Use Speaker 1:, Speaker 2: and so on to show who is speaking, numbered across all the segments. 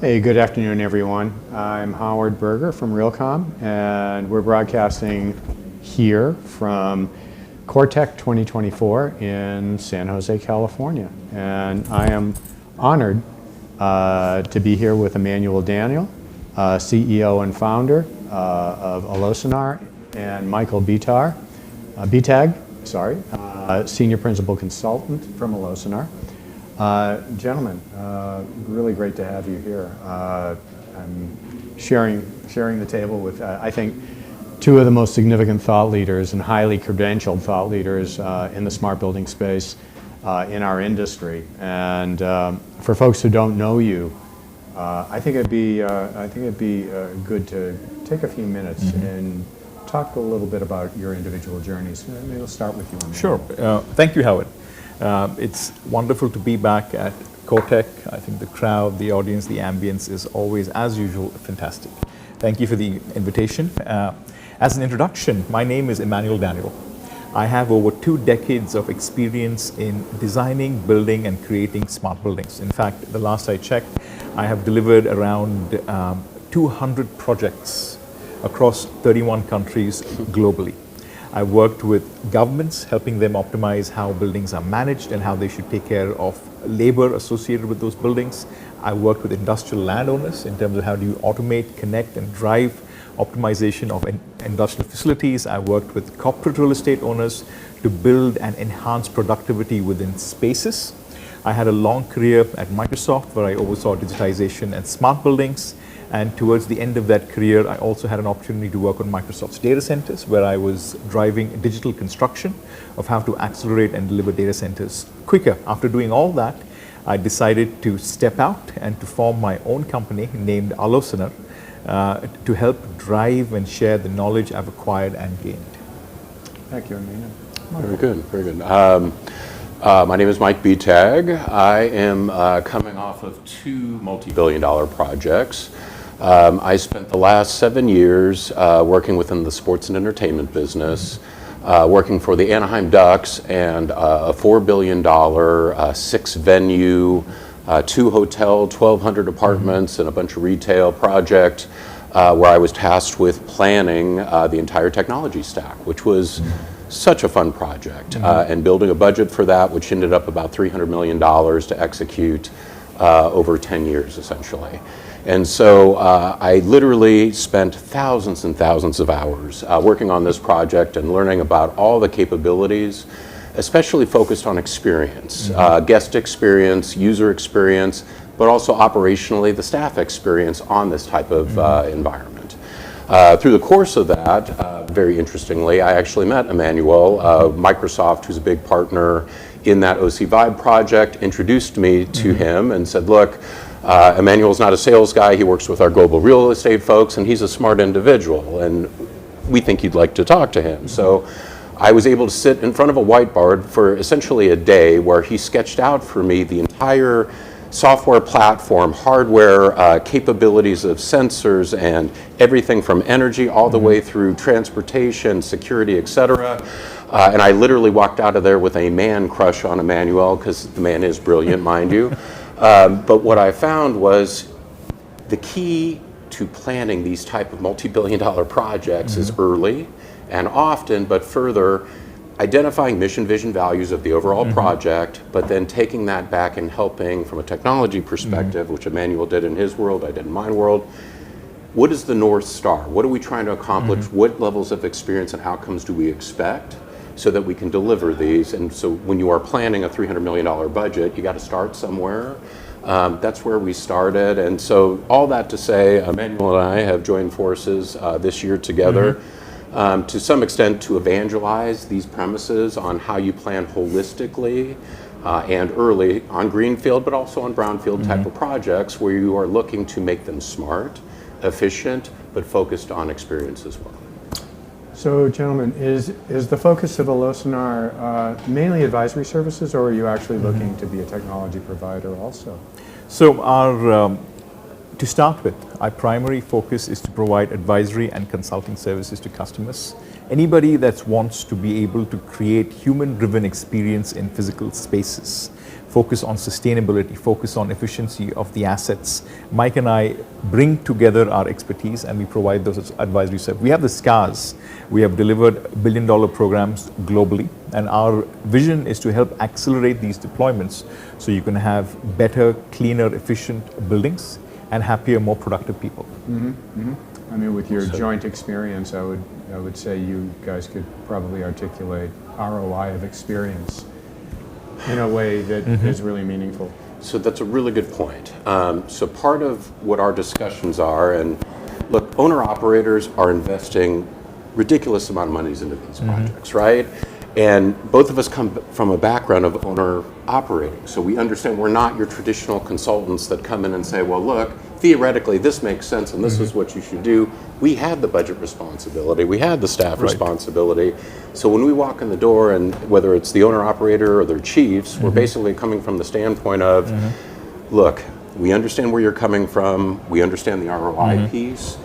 Speaker 1: Hey, good afternoon, everyone. I'm Howard Berger from Realcomm, and we're broadcasting here from Cortec 2024 in San Jose, California. And I am honored to be here with Emmanuel, CEO and founder of Alosanar, and Michael Beteag, senior principal consultant from Alosanar. Gentlemen, really great to have you here. I'm sharing the table with, I think, two of the most significant thought leaders and highly credentialed thought leaders in the smart building space in our industry. And for folks who don't know you, I think it'd be good to take a few minutes and talk a little bit about your individual journeys. Maybe we'll start with you, Emmanuel.
Speaker 2: Sure. Thank you, Howard. It's wonderful to be back at Cortec. I think the crowd, the audience, the ambience is always, as usual, fantastic. Thank you for the invitation. As an introduction, my name is Emmanuel. I have over 2 decades of experience in designing, building, and creating smart buildings. In fact, the last I checked, I have delivered around 200 projects across 31 countries globally. I worked with governments, helping them optimize how buildings are managed and how they should take care of labor associated with those buildings. I worked with industrial landowners in terms of how do you automate, connect, and drive optimization of industrial facilities. I worked with corporate real estate owners to build and enhance productivity within spaces. I had a long career at Microsoft where I oversaw digitization and smart buildings. And towards the end of that career, I also had an opportunity to work on Microsoft's data centers, where I was driving digital construction of how to accelerate and deliver data centers quicker. After doing all that, I decided to step out and to form my own company named Alosanar to help drive and share the knowledge I've acquired and gained.
Speaker 1: Thank you, Emmanuel.
Speaker 3: Very good, very good. My name is Mike Beteag. I am coming off of 2 multi-billion-dollar projects. I spent the last 7 years working within the sports and entertainment business, working for the Anaheim Ducks and a $4 billion, 6-venue, 2-hotel, 1,200 apartments, and a bunch of retail project where I was tasked with planning the entire technology stack, which was such a fun project, and building a budget for that, which ended up about $300 million to execute over 10 years, essentially. And so I literally spent thousands and thousands of hours working on this project and learning about all the capabilities, especially focused on experience, guest experience, user experience, but also operationally the staff experience on this type of environment. Through the course of that, very interestingly, I actually met Emmanuel. Microsoft, who's a big partner in that OC Vibe project, introduced me to him and said, look, Emmanuel's not a sales guy, he works with our global real estate folks, and he's a smart individual, and we think you'd like to talk to him. So I was able to sit in front of a whiteboard for essentially a day where he sketched out for me the entire software platform, hardware capabilities of sensors and everything from energy all the way through transportation, security, etc. And I literally walked out of there with a man crush on Emmanuel, because the man is brilliant, mind you. But what I found was the key to planning these type of multi-billion-dollar projects is early and often, but further, identifying mission, vision, values of the overall project, but then taking that back and helping from a technology perspective, which Emmanuel did in his world, I did in my world. What is the North Star? What are we trying to accomplish? What levels of experience and outcomes do we expect so that we can deliver these? And so when you are planning a $300 million budget, you got to start somewhere. That's where we started. And so all that to say, Emmanuel and I have joined forces this year together. To some extent to evangelize these premises on how you plan holistically and early on greenfield, but also on brownfield type of projects where you are looking to make them smart, efficient, but focused on experience as well.
Speaker 1: So, gentlemen, is the focus of Alosanar mainly advisory services, or are you actually looking to be a technology provider also?
Speaker 2: So our to start with, our primary focus is to provide advisory and consulting services to customers Anybody that wants to be able to create human-driven experience in physical spaces, focus on sustainability, focus on efficiency of the assets. Mike and I bring together our expertise and we provide those as advisory services. We have the scars. We have delivered billion-dollar programs globally, and our vision is to help accelerate these deployments so you can have better, cleaner, efficient buildings and happier, more productive people.
Speaker 1: I mean, with your joint experience, I would say you guys could probably articulate ROI of experience in a way that is really meaningful.
Speaker 3: So that's a really good point. So part of what our discussions are, and look, owner-operators are investing ridiculous amount of monies into these projects, right? And both of us come from a background of owner-operating. So we understand we're not your traditional consultants that come in and say, well, look, theoretically, this makes sense and this is what you should do. We had the budget responsibility. We had the staff responsibility. So when we walk in the door, and whether it's the owner-operator or their chiefs, we're basically coming from the standpoint of, look, we understand where you're coming from. We understand the ROI piece.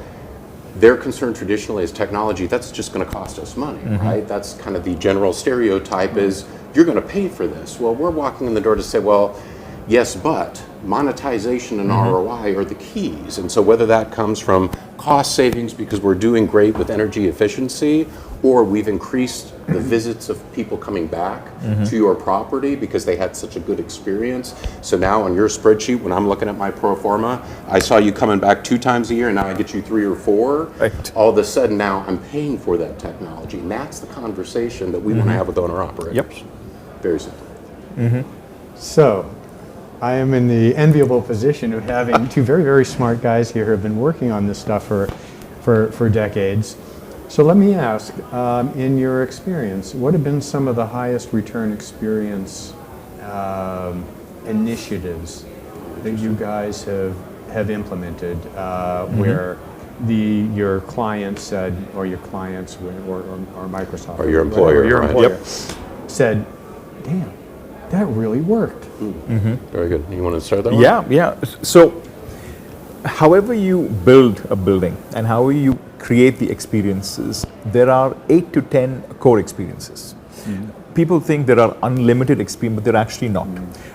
Speaker 3: Their concern traditionally is technology. That's just going to cost us money, right? That's kind of the general stereotype is you're going to pay for this. Well, we're walking in the door to say, well, yes, but monetization and ROI are the keys. And so whether that comes from cost savings because we're doing great with energy efficiency, or we've increased the visits of people coming back to your property because they had such a good experience. So now on your spreadsheet, when I'm looking at my pro forma, I saw you coming back 2 times a year and now I get you 3 or 4.
Speaker 2: Right.
Speaker 3: All of a sudden now I'm paying for that technology. And that's the conversation that we want to have with owner-operators.
Speaker 2: Yep.
Speaker 3: Very simple.
Speaker 1: So, I am in the enviable position of having 2 very, very smart guys here who have been working on this stuff for decades. So let me ask, in your experience, what have been some of the highest return experience initiatives that you guys have implemented where your clients said, or your clients, or Microsoft,
Speaker 3: Or your employer,
Speaker 1: or your
Speaker 3: right.
Speaker 1: employer said, damn, that really worked.
Speaker 3: Very good. You want to start that one?
Speaker 2: Yeah. So, however you build a building and however you create the experiences, there are 8 to 10 core experiences. People think there are unlimited experiences, but they're actually not.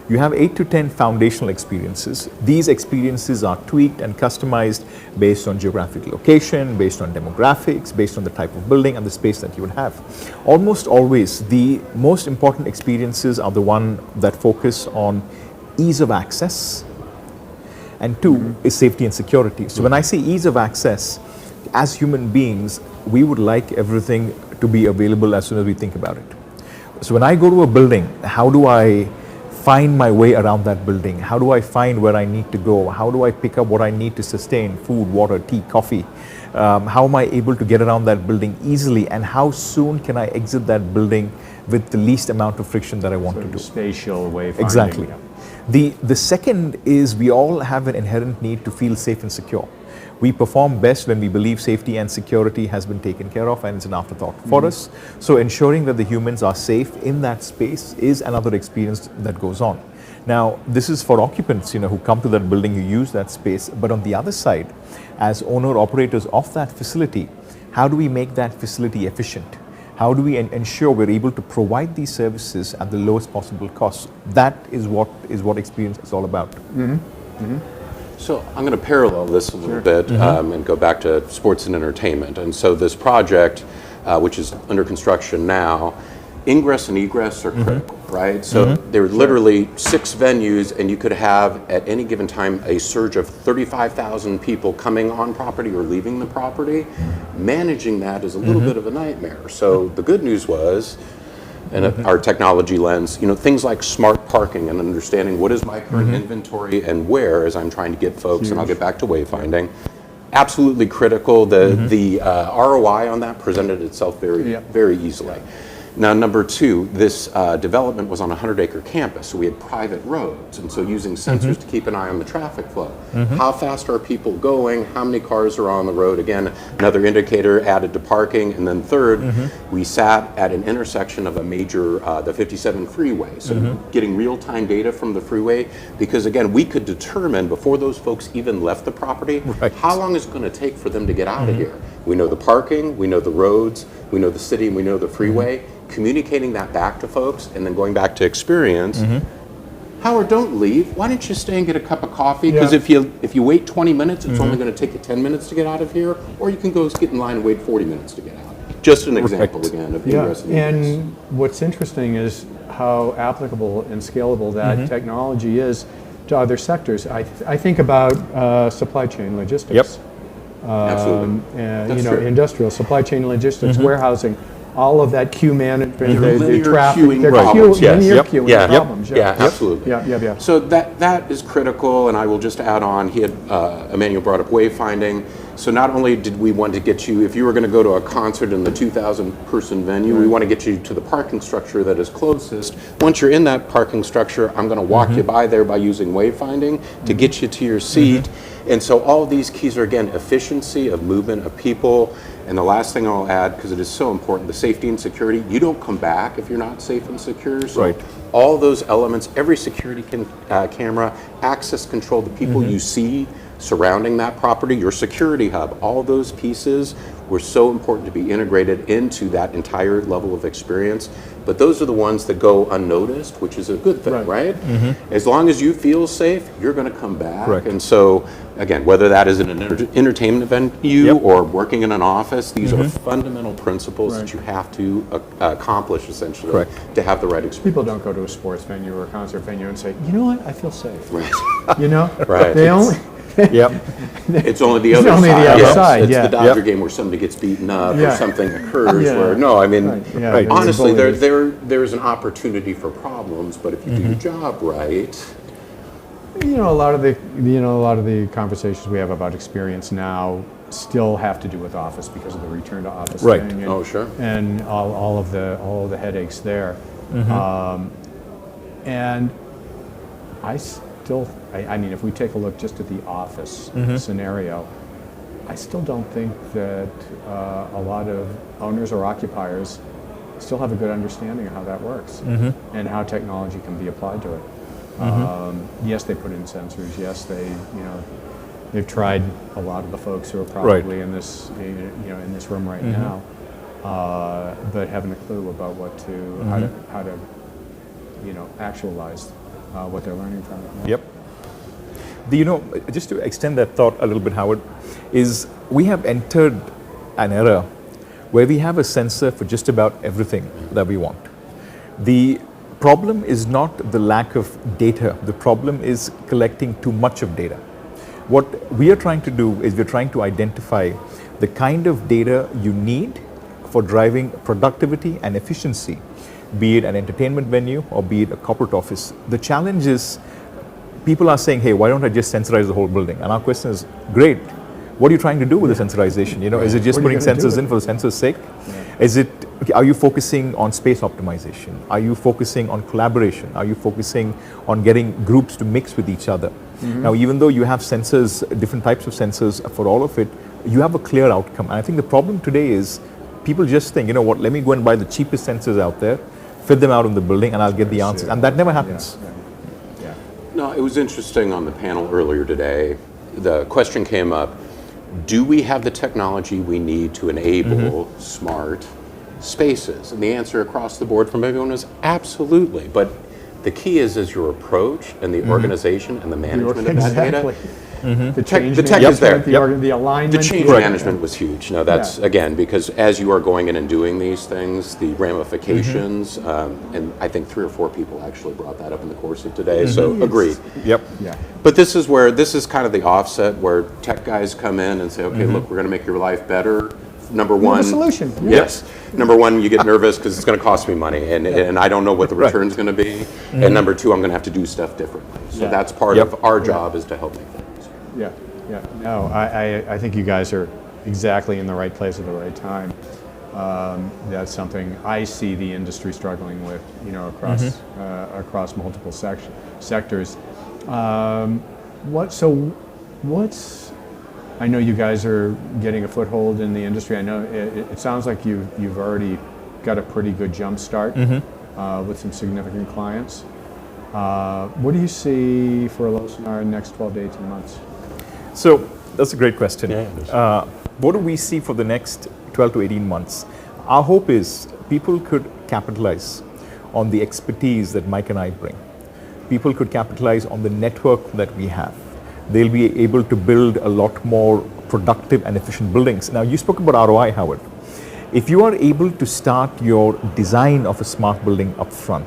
Speaker 2: You have 8 to 10 foundational experiences. These experiences are tweaked and customized based on geographic location, based on demographics, based on the type of building and the space that you would have. Almost always, the most important experiences are the one that focus on ease of access, and 2 is safety and security. So when I say ease of access, as human beings, we would like everything to be available as soon as we think about it. So when I go to a building, how do I find my way around that building? How do I find where I need to go? How do I pick up what I need to sustain, food, water, tea, coffee? How am I able to get around that building easily? And how soon can I exit that building with the least amount of friction that I want to do?
Speaker 1: Spatial wayfinding.
Speaker 2: Exactly. The second is we all have an inherent need to feel safe and secure. We perform best when we believe safety and security has been taken care of and it's an afterthought for us. So ensuring that the humans are safe in that space is another experience that goes on. Now, this is for occupants, who come to that building, who use that space. But on the other side, as owner-operators of that facility, how do we make that facility efficient? How do we ensure we're able to provide these services at the lowest possible cost? That is what experience is all about.
Speaker 3: So I'm going to parallel this a little bit and go back to sports and entertainment. And so this project, which is under construction now, ingress and egress are critical, right? So there are literally 6 venues, and you could have at any given time a surge of 35,000 people coming on property or leaving the property. Managing that is a little bit of a nightmare. So the good news was, and our technology lens, things like smart parking and understanding what is my current inventory and where as I'm trying to get folks, and I'll get back to wayfinding. Absolutely critical. The ROI on that presented itself very easily. Now, number 2, this development was on a 100-acre campus, so we had private roads, and so using sensors to keep an eye on the traffic flow. How fast are people going? How many cars are on the road? Again, another indicator added to parking. And then third, we sat at an intersection of a major, the 57 freeway, so getting real-time data from the freeway, because again, we could determine before those folks even left the property, how long is it going to take for them to get out of here? We know the parking, we know the roads, we know the city, and we know the freeway. Communicating that back to folks and then going back to experience. Howard, don't leave. Why don't you stay and get a cup of coffee? Because if you wait 20 minutes, it's only going to take you 10 minutes to get out of here, or you can go get in line and wait 40 minutes to get out. Just an example again of ingress and egress.
Speaker 1: And what's interesting is how applicable and scalable that technology is to other sectors. I think about supply chain logistics.
Speaker 3: Absolutely.
Speaker 1: And,
Speaker 3: That's true.
Speaker 1: Industrial supply chain logistics, warehousing, all of that queue management, the
Speaker 3: linear
Speaker 1: traffic,
Speaker 3: queuing
Speaker 1: the
Speaker 3: problems, yes.
Speaker 1: linear queuing problems.
Speaker 3: Absolutely. So that is critical, and I will just add on, he had, Emmanuel brought up wayfinding. So not only did we want to get you, if you were going to go to a concert in the 2,000 person venue, we want to get you to the parking structure that is closest. Once you're in that parking structure, I'm going to walk you by there by using wayfinding to get you to your seat. And so all of these keys are, again, efficiency of movement of people. And the last thing I'll add, because it is so important, the safety and security. You don't come back if you're not safe and secure. So all those elements, every security camera, access control, the people you see surrounding that property, your security hub, all those pieces were so important to be integrated into that entire level of experience. But those are the ones that go unnoticed, which is a good thing, right? As long as you feel safe, you're going to come back. And so, again, whether that is in an entertainment venue or working in an office, these are fundamental principles that you have to accomplish, essentially, to have the right experience.
Speaker 1: People don't go to a sports venue or a concert venue and say, you know what, I feel safe.
Speaker 3: Right.
Speaker 1: You know?
Speaker 3: Right.
Speaker 1: They only...
Speaker 3: It's only the other
Speaker 1: only
Speaker 3: side.
Speaker 1: the other side,
Speaker 3: It's the Dodger game where somebody gets beaten up or something occurs where, honestly, there's an opportunity for problems, but if you do your job right.
Speaker 1: A lot of the conversations we have about experience now still have to do with office because of the return to office thing. And, and all of the headaches there. And I mean, if we take a look just at the office scenario, I still don't think that a lot of owners or occupiers still have a good understanding of how that works and how technology can be applied to it. Yes, they put in sensors. Yes, they've tried a lot of the folks who are probably in this in this room right now, but haven't a clue about how to actualize what they're learning from it.
Speaker 2: Just to extend that thought a little bit, Howard, is we have entered an era where we have a sensor for just about everything that we want. The problem is not the lack of data. The problem is collecting too much of data. What we are trying to do is we're trying to identify the kind of data you need for driving productivity and efficiency, be it an entertainment venue or be it a corporate office. The challenge is people are saying, hey, why don't I just sensorize the whole building? And our question is, great. What are you trying to do with the sensorization? Is it just putting sensors in for the sensor's sake? Are you focusing on space optimization? Are you focusing on collaboration? Are you focusing on getting groups to mix with each other? Now, even though you have sensors, different types of sensors for all of it, you have a clear outcome. And I think the problem today is people just think, let me go and buy the cheapest sensors out there, fit them out in the building, and I'll get the answers. And that never happens.
Speaker 3: No, it was interesting on the panel earlier today. The question came up, do we have the technology we need to enable smart spaces? And the answer across the board from everyone was absolutely. But the key is your approach and the organization and the management of that data.
Speaker 1: The
Speaker 3: tech
Speaker 1: is
Speaker 3: there.
Speaker 1: The alignment.
Speaker 3: The change management was huge. No, that's, again, because as you are going in and doing these things, the ramifications, and I think 3 or 4 people actually brought that up in the course of today, so agreed. But this is kind of the offset where tech guys come in and say, okay, look, we're going to make your life better. Number one,
Speaker 1: solution.
Speaker 3: Yes. Number one, you get nervous because it's going to cost me money, and I don't know what the return's going to be. And number 2, I'm going to have to do stuff differently. So that's part of our job is to help make that.
Speaker 1: No, I think you guys are exactly in the right place at the right time. That's something I see the industry struggling with, across multiple sectors. I know you guys are getting a foothold in the industry. I know it sounds like you've already got a pretty good jump start with some significant clients. What do you see for Alosanar in the next 12 to 18 months?
Speaker 2: So that's a great question. what do we see for the next 12 to 18 months? Our hope is people could capitalize on the expertise that Mike and I bring. People could capitalize on the network that we have. They'll be able to build a lot more productive and efficient buildings. Now, you spoke about ROI, Howard. If you are able to start your design of a smart building up front,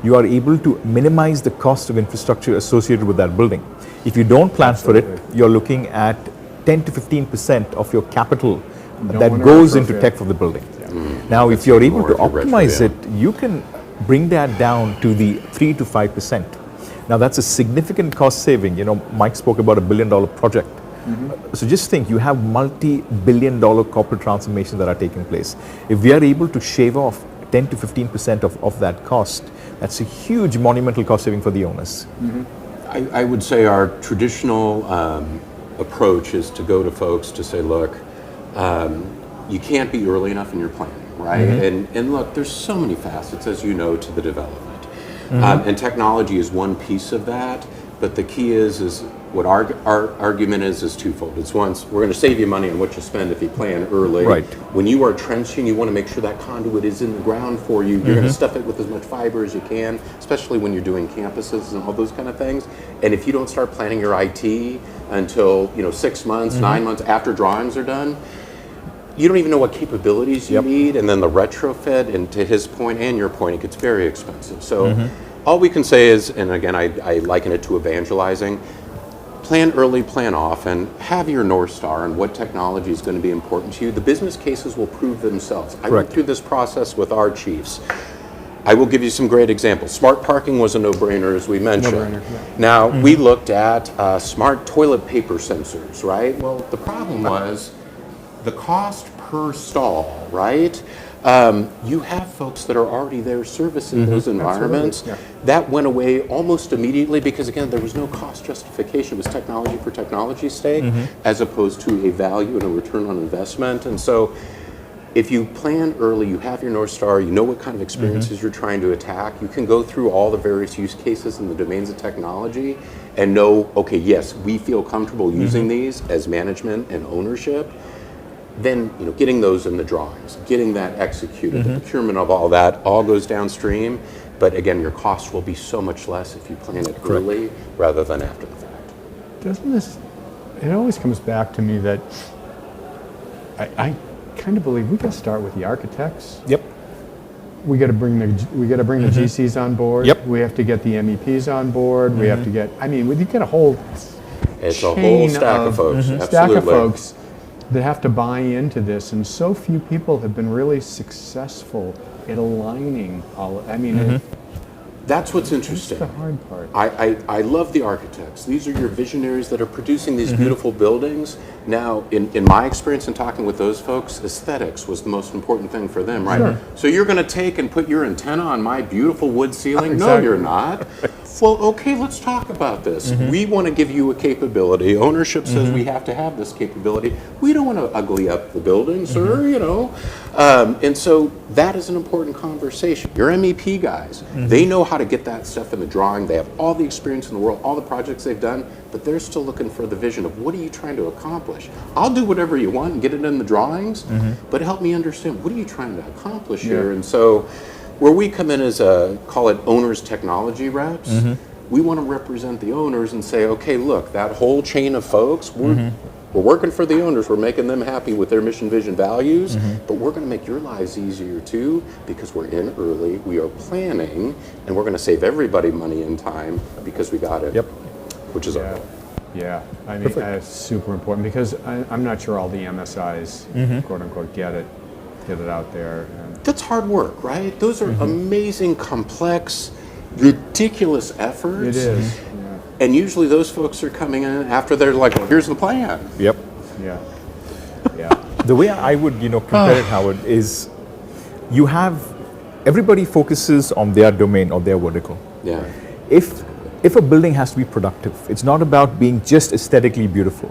Speaker 2: you are able to minimize the cost of infrastructure associated with that building. If you don't plan for it, you're looking at 10 to 15% of your capital that goes into tech for the building. Now, if you're able to optimize it, you can bring that down to the 3 to 5%. Now, that's a significant cost saving. You know, Mike spoke about $1 billion project. So just think, you have multi-billion-dollar corporate transformations that are taking place. If we are able to shave off 10 to 15% of that cost, that's a huge monumental cost saving for the owners.
Speaker 3: I would say our traditional approach is to go to folks to say, look, you can't be early enough in your planning, right? And look, there's so many facets, as you know, to the development. And technology is one piece of that, but the key is what our argument is twofold. It's once, we're going to save you money on what you spend if you plan early.
Speaker 2: Right.
Speaker 3: When you are trenching, you want to make sure that conduit is in the ground for you. You're going to stuff it with as much fiber as you can, especially when you're doing campuses and all those kind of things. And if you don't start planning your IT until 6 months, 9 months after drawings are done, you don't even know what capabilities you need, and then the retrofit, and to his point and your point, it gets very expensive. So all we can say is, and again, I liken it to evangelizing, plan early, plan often, have your North Star on what technology is going to be important to you. The business cases will prove themselves. I went through this process with our chiefs. I will give you some great examples. Smart parking was a no-brainer, as we mentioned. Now, we looked at smart toilet paper sensors, right? Well, the problem was the cost per stall, right? You have folks that are already there servicing those environments. That went away almost immediately because, again, there was no cost justification. It was technology for technology's sake, as opposed to a value and a return on investment. And so if you plan early, you have your North Star, you know what kind of experiences you're trying to attack, you can go through all the various use cases in the domains of technology and know, okay, yes, we feel comfortable using these as management and ownership. Then, getting those in the drawings, getting that executed, the procurement of all that all goes downstream. But again, your cost will be so much less if you plan it early rather than after the fact.
Speaker 1: Doesn't this, it always comes back to me that I kind of believe we got to start with the architects. We got to bring the GCs on board. We have to get the MEPs on board. We have to get, we get a whole
Speaker 3: It's a whole stack of folks.
Speaker 1: Stack of folks that have to buy into this, and so few people have been really successful at aligning all.
Speaker 3: That's what's interesting.
Speaker 1: That's the hard part.
Speaker 3: I love the architects. These are your visionaries that are producing these beautiful buildings. Now, in my experience in talking with those folks, aesthetics was the most important thing for them, right? So you're going to take and put your antenna on my beautiful wood ceiling? No, you're not. Well, okay, let's talk about this. We want to give you a capability. Ownership says we have to have this capability. We don't want to ugly up the building, sir, And so that is an important conversation. Your MEP guys, they know how to get that stuff in the drawing. They have all the experience in the world, all the projects they've done, but they're still looking for the vision of what are you trying to accomplish? I'll do whatever you want and get it in the drawings, but help me understand, what are you trying to accomplish here? And so where we come in as call it owners technology reps, we want to represent the owners and say, okay, look, that whole chain of folks, we're working for the owners, we're making them happy with their mission, vision, values, but we're going to make your lives easier too because we're in early, we are planning, and we're going to save everybody money and time because we got it, which is our goal.
Speaker 1: Yeah, that's super important because I'm not sure all the MSIs, quote unquote, get it out there.
Speaker 3: That's hard work, right? Those are amazing, complex, ridiculous efforts.
Speaker 1: It is.
Speaker 3: And usually those folks are coming in after they're like, well, here's the plan.
Speaker 2: The way I would, compare it, Howard, is you have, everybody focuses on their domain or their vertical. If a building has to be productive, it's not about being just aesthetically beautiful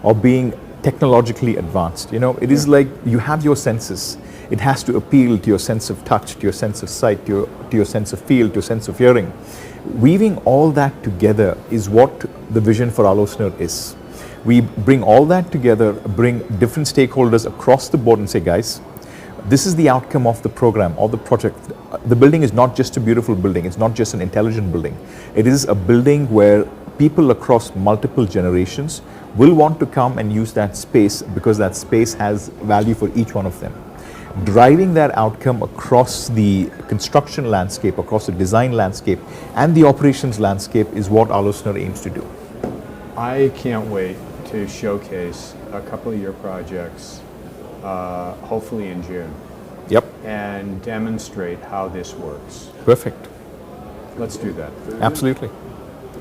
Speaker 2: or being technologically advanced. It is like you have your senses. It has to appeal to your sense of touch, to your sense of sight, to your sense of feel, to your sense of hearing. Weaving all that together is what the vision for Alosanar is. We bring all that together, bring different stakeholders across the board and say, guys, this is the outcome of the program or the project. The building is not just a beautiful building. It's not just an intelligent building. It is a building where people across multiple generations will want to come and use that space because that space has value for each one of them. Driving that outcome across the construction landscape, across the design landscape, and the operations landscape is what Alosanar aims to do.
Speaker 1: I can't wait to showcase a couple of your projects, hopefully in June,
Speaker 2: Yep,
Speaker 1: and demonstrate how this works.
Speaker 2: perfect.
Speaker 1: Let's do that.
Speaker 2: Absolutely.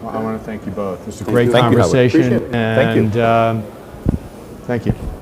Speaker 1: Well, I want to thank you both. This was a great
Speaker 2: Thank you, Howard.
Speaker 1: conversation.
Speaker 3: Appreciate it.
Speaker 2: Thank you.
Speaker 1: Thank you.